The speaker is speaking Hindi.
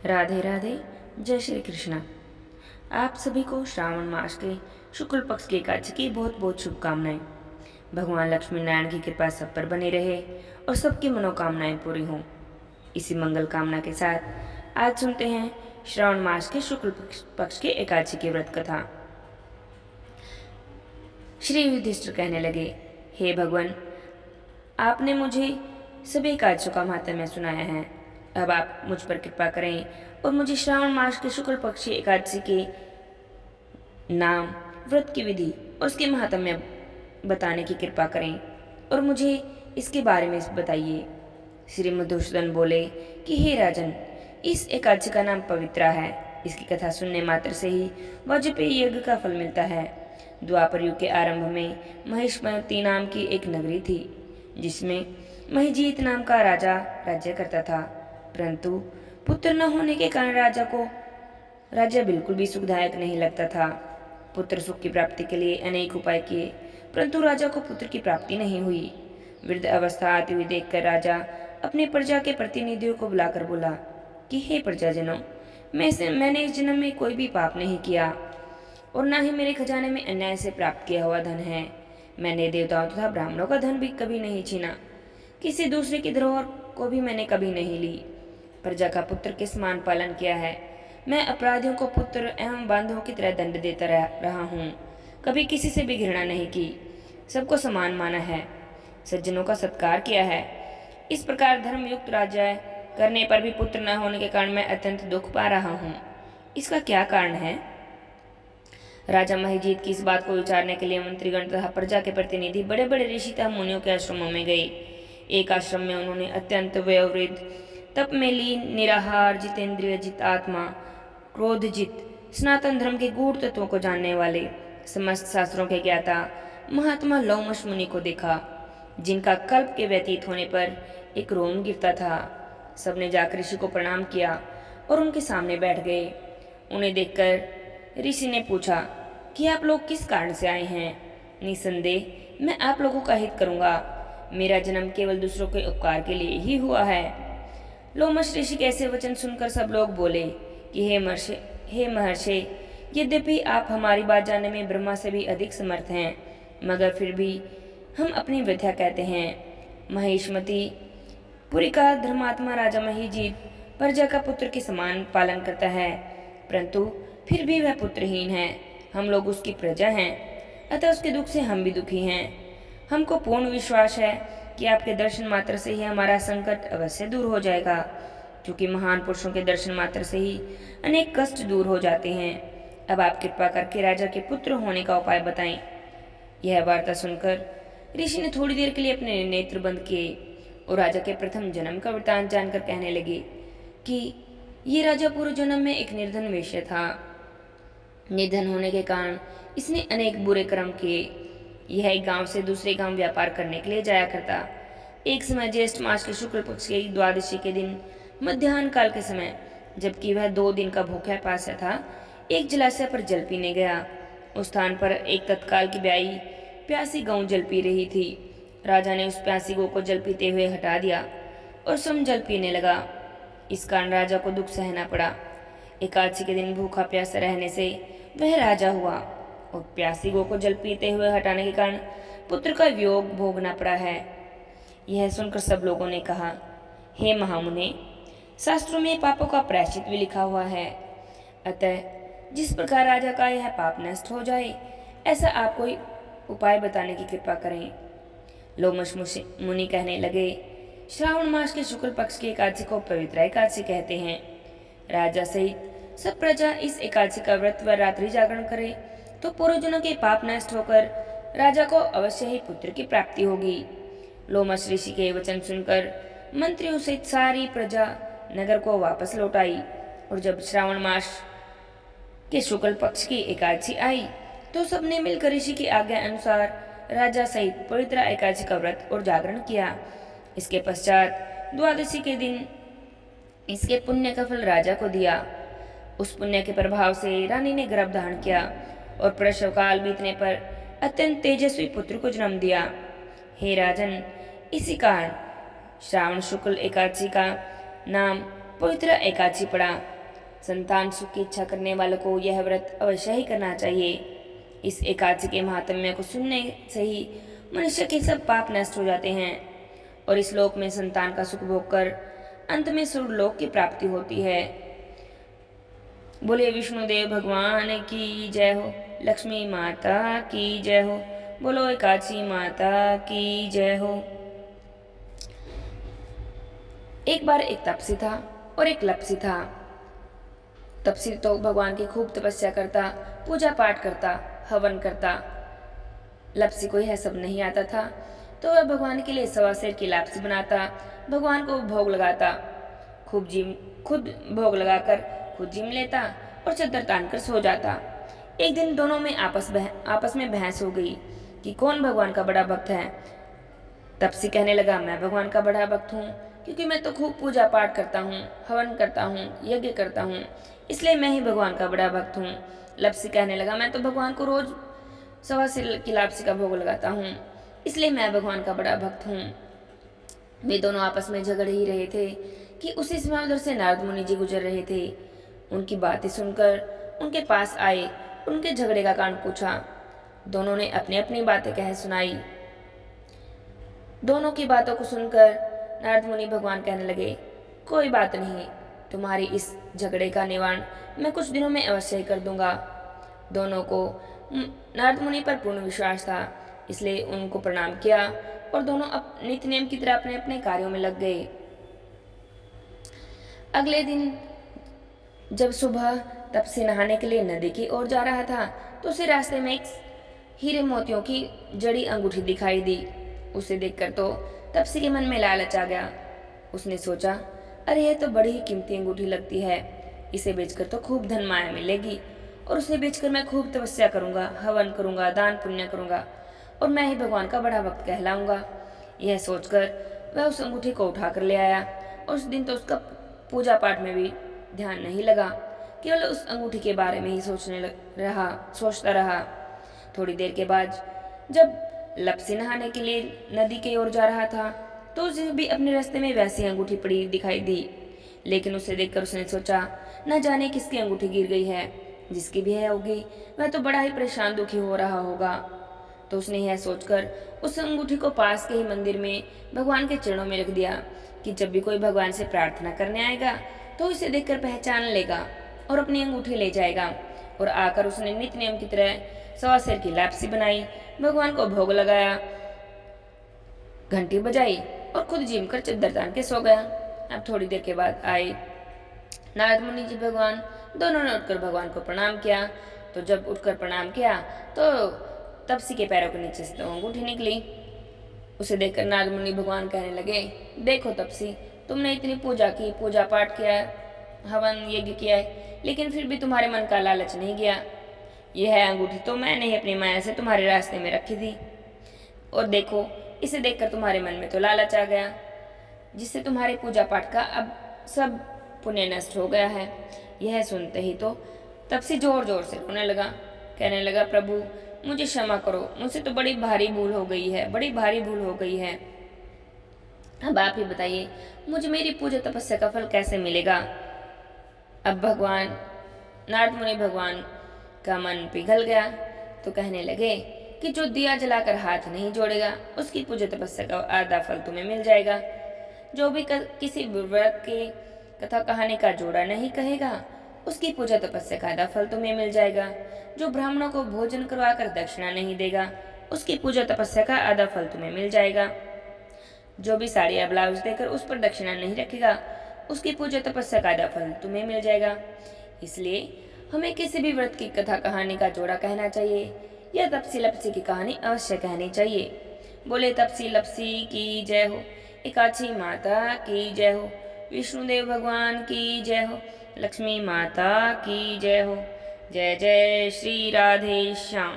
राधे राधे। जय श्री कृष्ण। आप सभी को श्रावण मास के शुक्ल पक्ष की एकादशी की बहुत बहुत शुभकामनाएं। भगवान लक्ष्मी नारायण की कृपा सब पर बनी रहे और सबकी मनोकामनाएं पूरी हों। इसी मंगल कामना के साथ आज सुनते हैं श्रावण मास के शुक्ल पक्ष की एकादशी की व्रत कथा। श्री युधिष्ठिर कहने लगे, हे भगवान, आपने मुझे सभी एकादशियों का महात्म्य सुनाया है। अब आप मुझ पर कृपा करें और मुझे श्रावण मास के शुक्ल पक्षी एकादशी के नाम, व्रत की विधि और उसके महात्म्य बताने की कृपा करें और मुझे इसके बारे में बताइए। श्री मधुसूदन बोले कि हे राजन, इस एकादशी का नाम पवित्रा है। इसकी कथा सुनने मात्र से ही वाजपेयी यज्ञ का फल मिलता है। द्वापर युग के आरंभ में महिष्मती नाम की एक नगरी थी, जिसमें महिजीत नाम का राजा राज्य करता था। परंतु पुत्र न होने के कारण राजा को राज्य बिल्कुल भी सुखदायक नहीं लगता था। पुत्र सुख की प्राप्ति के लिए अनेक उपाय किए, परंतु राजा को पुत्र की प्राप्ति नहीं हुई। वृद्ध अवस्था आती हुई देखकर राजा अपने प्रजा के प्रतिनिधियों को बुलाकर बोला कि हे प्रजाजनों, मैंने इस जन्म में कोई भी पाप नहीं किया और न ही मेरे खजाने में अन्याय से प्राप्त किया हुआ धन है। मैंने देवताओं तथा ब्राह्मणों का धन भी कभी नहीं छीना। किसी दूसरे की धरोहर को भी मैंने कभी नहीं ली। प्रजा का पुत्र के समान पालन किया है। मैं अपराधियों को पुत्र एवं बांधवों की तरह दंड देता रहा हूँ। कभी किसी से भी घृणा नहीं की, सबको समान माना है, सज्जनों का सत्कार किया है। इस प्रकार धर्मयुक्त राज्य करने पर भी पुत्र न होने के कारण मैं अत्यंत दुख पा रहा हूँ। इसका क्या कारण है? राजा महिजीत की इस बात को विचारने के लिए मंत्रीगण तथा प्रजा के प्रतिनिधि बड़े बड़े ऋषि तथा मुनियों के आश्रमों में गए। एक आश्रम में उन्होंने अत्यंत वयोवृद्ध, तप में लीन, निराहार, जितेंद्रिय, जित आत्मा, क्रोधजित, सनातन धर्म के गूढ़ तत्वों को जानने वाले, समस्त शास्त्रों के ज्ञाता महात्मा लोमश मुनि को देखा, जिनका कल्प के व्यतीत होने पर एक रोम गिरता था। सबने जाकर ऋषि को प्रणाम किया और उनके सामने बैठ गए। उन्हें देखकर ऋषि ने पूछा कि आप लोग किस कारण से आए हैं? निसंदेह मैं आप लोगों का हित करूंगा। मेरा जन्म केवल दूसरों के उपकार के लिए ही हुआ है। लोमश ऋषि के ऐसे वचन सुनकर सब लोग बोले कि हे महर्षि, यद्यपि आप हमारी बात जानने में ब्रह्मा से भी अधिक समर्थ हैं, मगर फिर भी हम अपनी व्यथा कहते हैं। महिष्मती पुरी का धर्मात्मा राजा महिजीत प्रजा का पुत्र के समान पालन करता है, परंतु फिर भी वह पुत्रहीन है। हम लोग उसकी प्रजा हैं, अतः उसके दुख से हम भी दुखी हैं। हमको पूर्ण विश्वास है कि आपके दर्शन मात्र से ही हमारा संकट अवश्य दूर हो जाएगा, क्योंकि महान पुरुषों के दर्शन मात्र से ही अनेक कष्ट दूर हो जाते हैं। अब आप कृपा करके राजा के पुत्र होने का उपाय बताएं। यह वार्ता सुनकर ऋषि ने थोड़ी देर के लिए अपने नेत्र बंद किए और राजा के प्रथम जन्म का वृतांत जानकर कहने लगे कि ये राजा पूर्व जन्म में एक निर्धन वेश्या था। निर्धन होने के कारण इसने अनेक बुरे कर्म किए। यह एक गांव से दूसरे गांव व्यापार करने के लिए जाया करता। एक समय ज्येष्ठ मास के शुक्ल पक्ष की द्वादशी के दिन मध्याह्न काल के समय, जबकि वह 2 दिन का भूखा प्यासा था, एक जलाशय पर जल पीने गया। उस स्थान पर एक तत्काल की ब्याई प्यासी गौ जल पी रही थी। राजा ने उस प्यासी गौ को जल पीते हुए हटा दिया और स्वयं जल पीने लगा। इस कारण राजा को दुख सहना पड़ा। एकादशी के दिन भूखा प्यासा रहने से वह राजा हुआ और प्यासी गौ को जल पीते हुए हटाने के कारण पुत्र का वियोग भोगना पड़ा है। यह सुनकर सब लोगों ने कहा, हे महामुने, शास्त्रों में पापों का प्रायश्चित भी लिखा हुआ है, अतः जिस प्रकार राजा का यह पाप नष्ट हो जाए, ऐसा आप कोई उपाय बताने की कृपा करें। लोमश मुनि कहने लगे, श्रावण मास के शुक्ल पक्ष की एकादशी को पवित्र एकादशी कहते हैं। राजा सहित सब प्रजा इस एकादशी का व्रत व रात्रि जागरण करे तो पूर्वजों के पाप नष्ट होकर राजा को अवश्य ही पुत्र की प्राप्ति होगी। लोमश ऋषि के वचन सुनकर मंत्रियों सहित सारी प्रजा नगर को वापस लौट आई और जब श्रावण मास के शुक्ल पक्ष की एकादशी आई तो सबने मिलकर ऋषि की आज्ञा अनुसार राजा सहित पवित्र एकादशी का व्रत और जागरण किया। इसके पश्चात द्वादशी के दिन इसके पुण्य का फल राजा को दिया। उस पुण्य के प्रभाव से रानी ने गर्भ धारण किया और प्रसव काल बीतने पर अत्यंत तेजस्वी पुत्र को जन्म दिया। हे राजन, इसी कारण श्रावण शुक्ल एकादशी का नाम पवित्र एकादशी पड़ा। संतान सुख की इच्छा करने वालों को यह व्रत अवश्य ही करना चाहिए। इस एकादशी के महात्म्य को सुनने से ही मनुष्य के सब पाप नष्ट हो जाते हैं और इस लोक में संतान का सुख भोग कर अंत में स्वर्गलोक की प्राप्ति होती है। बोले विष्णुदेव भगवान की जय हो, लक्ष्मी माता की जय हो, बोलो एकादशी माता की जय हो। एक बार एक तपसी था और एक लपसी था। तपसी तो भगवान की खूब तपस्या करता, पूजा पाठ करता, हवन करता। लपसी को यह सब नहीं आता था, तो वह भगवान के लिए सवा सेर की लापसी बनाता, भगवान को भोग लगाता, खुद भोग लगाकर खुद जिम लेता और चद्दर तान कर सो जाता। एक दिन दोनों में आपस में बहस हो गई कि कौन भगवान का बड़ा भक्त है। तपसी कहने लगा, मैं भगवान का बड़ा भक्त हूँ, क्योंकि मैं तो खूब पूजा पाठ करता हूँ, हवन करता हूँ, यज्ञ करता हूँ, इसलिए मैं ही भगवान का बड़ा भक्त हूँ। लपसी कहने लगा, मैं तो भगवान को रोज सवा सेर की लापसी का भोग लगाता हूँ, इसलिए मैं भगवान का बड़ा भक्त हूँ। वे दोनों आपस में झगड़ ही रहे थे कि उसी समय उधर से नारद मुनि जी गुजर रहे थे। उनकी बातें सुनकर उनके पास आए, उनके झगड़े का कारण पूछा। दोनों ने अपनी अपनी बातें कह सुनाई। दोनों की बातों को सुनकर नारद मुनि भगवान कहने लगे, कोई बात नहीं, तुम्हारी इस झगड़े का निवारण मैं कुछ दिनों में अवश्य ही कर दूंगा। दोनों को नारद मुनि पर पूर्ण विश्वास था, इसलिए उनको प्रणाम किया और दोनों नित्य नियम की तरह अपने अपने कार्यों में लग गए। अगले दिन जब सुबह तपसी नहाने के लिए नदी की ओर जा रहा था, तो उसे रास्ते में एक हीरे मोतियों की जड़ी अंगूठी दिखाई दी। उसे देखकर तो तपसी के मन में लालच आ गया। उसने सोचा, अरे यह तो बड़ी ही कीमती अंगूठी लगती है, इसे बेचकर तो खूब धन माया मिलेगी और उसे बेचकर मैं खूब तपस्या करूंगा, हवन करूंगा, दान पुण्य करूंगा और मैं ही भगवान का बड़ा भक्त कहलाऊंगा। यह सोचकर वह उस अंगूठी को उठा कर ले आया और उस दिन तो उसका पूजा पाठ में भी ध्यान नहीं लगा, केवल उस अंगूठी के बारे में ही सोचता रहा। थोड़ी देर के बाद जब लपसी नहाने के लिए नदी की ओर जा रहा था, तो उसे भी अपने रास्ते में वैसी अंगूठी पड़ी दिखाई दी। लेकिन उसे देखकर उसने सोचा, न जाने किसकी अंगूठी गिर गई है, जिसकी भी है होगी वह तो बड़ा ही परेशान दुखी हो रहा होगा। तो उसने यह सोचकर उस अंगूठी को पास के ही मंदिर में भगवान के चरणों में रख दिया कि जब भी कोई भगवान से प्रार्थना करने आएगा तो इसे देखकर पहचान लेगा और अपनी अंगूठी ले जाएगा। और आकर उसने नित्य नियम की तरह सवा सेर की लापसी बनाई, भगवान को भोग लगाया, घंटी बजाई और खुद जिम कर चद्दर तान के सो गया। अब थोड़ी देर के बाद आए नारद मुनि जी भगवान, दोनों ने उठकर भगवान को प्रणाम किया। तो जब उठकर प्रणाम किया तो तपसी के पैरों के नीचे से तो अंगूठी निकली। उसे देखकर नारद मुनि भगवान कहने लगे, देखो तपसी, तुमने इतनी पूजा की, पूजा पाठ किया, हवन यज्ञ किया है, लेकिन फिर भी तुम्हारे मन का लालच नहीं गया। यह अंगूठी तो मैंने ही अपनी माया से तुम्हारे रास्ते में रखी थी और देखो, इसे देखकर तुम्हारे मन में तो लालच आ गया, जिससे तुम्हारे पूजा पाठ का अब सब पुण्य नष्ट हो गया है। यह सुनते ही तो तपसी जोर जोर से रोने लगा, कहने लगा, प्रभु मुझे क्षमा करो, मुझसे तो बड़ी भारी भूल हो गई है, बड़ी भारी भूल हो गई है। अब आप ही बताइए, मुझे मेरी पूजा तपस्या का फल कैसे मिलेगा। अब भगवान नारद मुनि भगवान का मन पिघल गया, तो कहने लगे कि जो दिया जलाकर हाथ नहीं जोड़ेगा उसकी पूजा तपस्या का आधा फल तुम्हें मिल जाएगा। जो भी किसी व्रत की कथा कहानी का जोड़ा नहीं कहेगा उसकी पूजा तपस्या का आधा फल तुम्हें मिल जाएगा। जो ब्राह्मणों को भोजन करवाकर दक्षिणा नहीं देगा उसकी पूजा तपस्या का आधा फल तुम्हें मिल जाएगा। जो भी साड़ी या ब्लाउज देकर उस पर दक्षिणा नहीं रखेगा उसकी पूजा तपस्या का आधा फल तुम्हें मिल जाएगा। इसलिए हमें किसी भी व्रत की कथा कहानी का जोड़ा कहना चाहिए या तपसी लपसी की कहानी अवश्य कहनी चाहिए। बोले तपसी लपसी की जय हो, एकादशी माता की जय हो, विष्णुदेव भगवान की जय हो, लक्ष्मी माता की जय हो। जय जय श्री राधे श्याम।